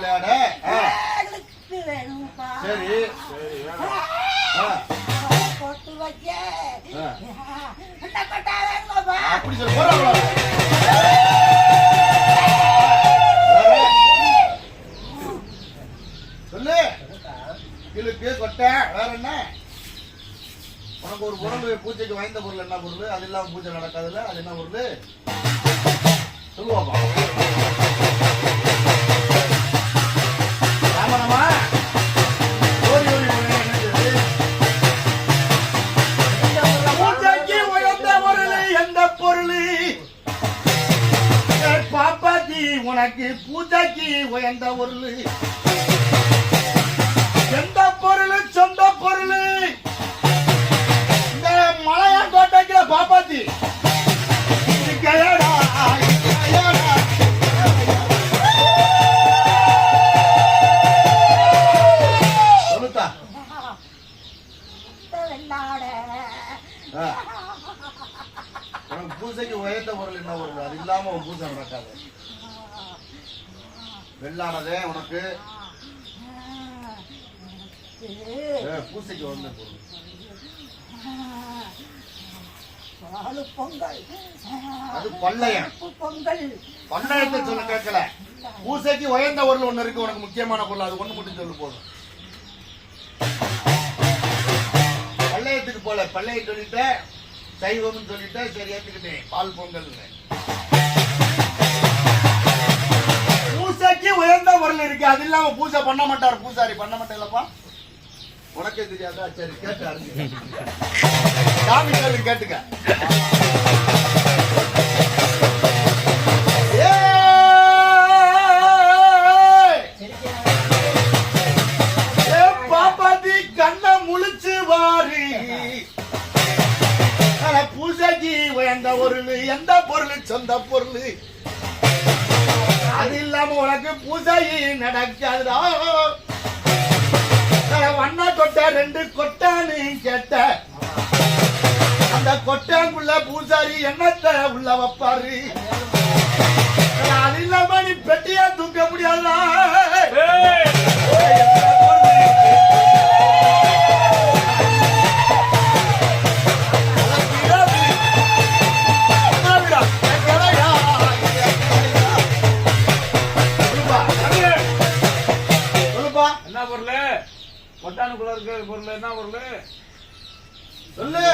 விளையாட சரி அப்படி சொல்லி சொல்லு கிழக்கு கொட்டை வேற என்ன உனக்கு ஒரு பொருள் பூஜைக்கு வாய்ந்த பொருள் என்ன பொருள் அது இல்லாம பூஜை நடக்காதுல்ல அது என்ன பொருள் சொல்லுவாப்பா ராமனமா ஓடி ஓடி பூஜைக்கு உயர்ந்த பொருள் எந்த பொருள் பாப்பாஜி உனக்கு பூஜைக்கு உயர்ந்த பொருள் எந்த பொருள் சொந்த பொருள் இந்த மலையாங்கோட்டைக்குல பாப்பாத்தி சொல்லுத்தா உனக்கு பூசைக்கு உயர்ந்த பொருள் என்ன பொருள் அது இல்லாம உன் பூசை நடக்காது வெள்ளானதே உனக்கு பூசைக்கு வந்த பொருள் அது பள்ளையம் பள்ளையத்தை சொல்ல கேட்கல பூசைக்கு உயர்ந்த பொருள் ஒண்ணு இருக்கு உனக்கு முக்கியமான பொருள் அது ஒண்ணு மட்டும் சொல்லு போதும் பள்ளையத்துக்கு போல பள்ளையம் சொல்லிட்ட சைவம்னு சொல்லிட்ட சரி ஏத்துக்கிட்டேன் பால் பொங்கல் பூசைக்கு உயர்ந்த பொருள் இருக்கு அது இல்லாம பூஜை பண்ண மாட்டார் பூசாரி பண்ண மாட்டேன்லப்பா உனக்கே தெரியாதா சரி கேட்டு அறிஞ்சு சாமி கேள்வி கேட்டுக்க பாப்பாத்தி கண்ண முழிச்சு வாரி பூஜைக்கு உயர்ந்த பொருள் எந்த பொருள் சொந்த பொருள் அது இல்லாம உனக்கு பூஜை நடக்காதுடா வண்ண கொட்டை ரெண்டு கொட்டான்னு கேட்ட அந்த கொட்டாங்குள்ள பூசாரி என்னத்தை உள்ள வைப்பாரு அது இல்லாம நீ பெட்டியா தூக்க முடியாதா கொட்டானுக்குள்ள இருக்க பொருள் என்ன பொருள் சொல்லு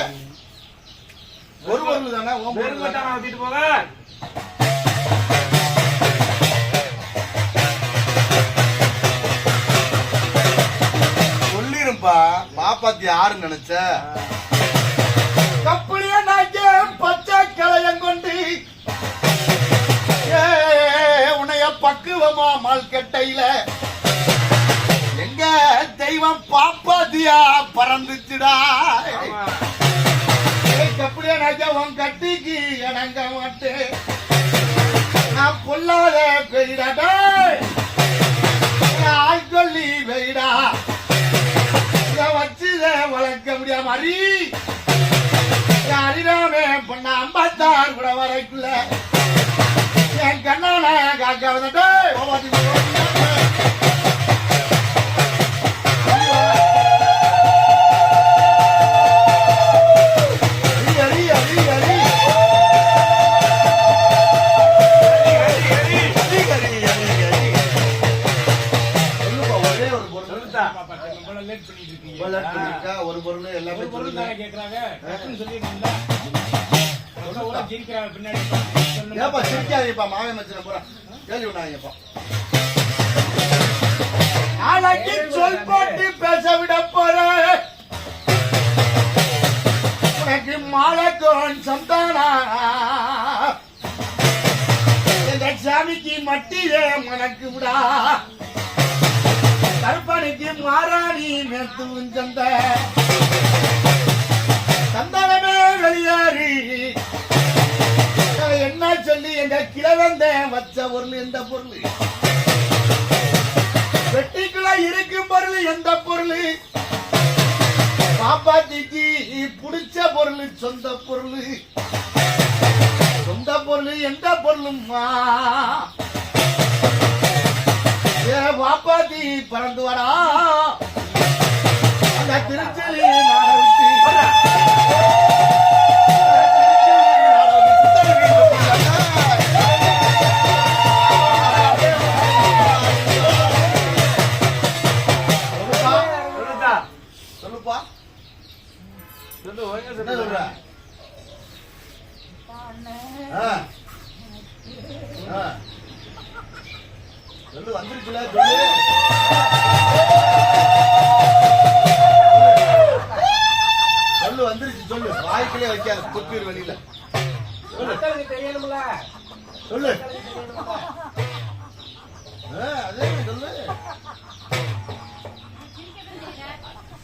ஒரு பொருள் தானே கொட்டான ஊத்திட்டு போக சொல்லிருப்பா பாப்பாத்தி யாரு நினைச்ச கப்பலிய நாய்க்க பச்சை களையங்கொண்டு உன்னைய பக்குவமா மால்கட்டையில எங்க தெய்வம் பாப்பாத்தியா பறந்துச்சுடா கப்பலியா நாய்க்க உன் கட்டிக்கு இணங்க மாட்டேன் நான் பொல்லாத பெய்டாடா ஆய்கொல்லி பெய்டா வச்சுத வளர்க்க முடியாம அறி அறிராமே பண்ண 56 கூட வரைக்குள்ள என் கண்ணான காக்க வந்துட்டு ஒரு பொருள் எல்லாமே சிரிக்காதீப்பா மாவே மச்சன போறேன் கேள்வி விடாதீங்கப்பா நாளைக்கு சொல் போட்டு பேச விட போற உனக்கு மாலக்கோன் சந்தானா எங்க சாமிக்கு மட்டிலே மனக்கு விடா கருப்பனுக்கு மாறாணி நேத்து சந்த சந்தானமே வெளியாரி என்ன சொல்லி எங்க கிழவந்த வச்ச பொருள் எந்த பொருள் வெட்டிக்குள்ள இருக்கும் பொருள் எந்த பொருள் பாப்பாத்திக்கு புடிச்ச பொருள் சொந்த பொருள் சொந்த பொருள் எந்த பொருளும்மா வாப்பாத்தி பறந்து வரா அந்த திருச்செலி நாட விட்டு சொல்லுடா. சொல்லுப்பா சொல்லு, ஒழுங்கா என்ன சொல்லு. சொல்ற ஆ. ஆ. சொல்லு வந்துருச்சுல சொல்லு சொல்லு வந்துருச்சு சொல்லு வாய்க்கிலே வைக்காது குப்பீர் வெளியில சொல்லு மக்களுக்கு தெரியணும்ல. சொல்லு மக்களுக்கு தெரியணும்ல. அதே சொல்லு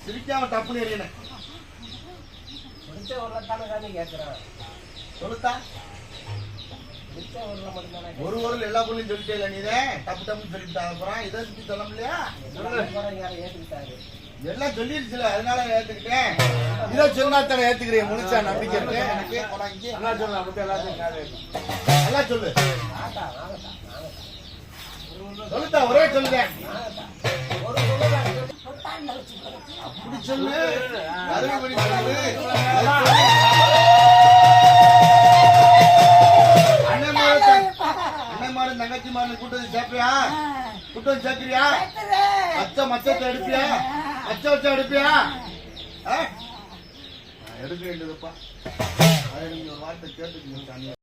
சிரிக்காம டப்புன்னு எறியனே பிடிச்ச ஊர்ல தானே சாமி கேட்கிறேன். சொல்லுத்தா பிடிச்ச ஊர்ல மட்டும்தானே ஒரு ஊரில் எல்லா பொருளையும் சொல்லிட்டே இல்லை நீதே டப்பு டப்புன்னு சொல்லிவிட்டாங்க அப்புறம் இதை சுற்றி சொல்ல முடியா கேட்கிறேன். யாரும் ஏத்துக்கிட்டாரு. எல்லாம் சொல்லிடுச்சுல அதனால ஏத்துக்கிட்டேன் இதை சொன்னா தானே ஏத்துக்கிறேன் முழுசா நம்பிக்கை இருக்கு எனக்கு போடா இங்கே. நல்லா சொல்லு, அப்படி எல்லாத்தையும் காது. நல்லா சொல்லு வாங்கத்தா, வாங்கத்தா, வாங்கத்தா. சொல்லுத்தா ஒரே சொல்லுதேன் ஒரு ஊர்ல அப்படி சொல்லு அருமைப்படி சொல்லு அண்ணன்மாரும் தங்கச்சிமாரும் கூட்டத்தை சேர்ப்பியா கூட்டம் சேர்க்கிறியா மச்சத்தை எடுப்பியா மச்ச எடுப்பியா எடுக்க வேண்டியதுப்பா அதை நீங்க ஒரு வார்த்தை கேட்டுக்கணும்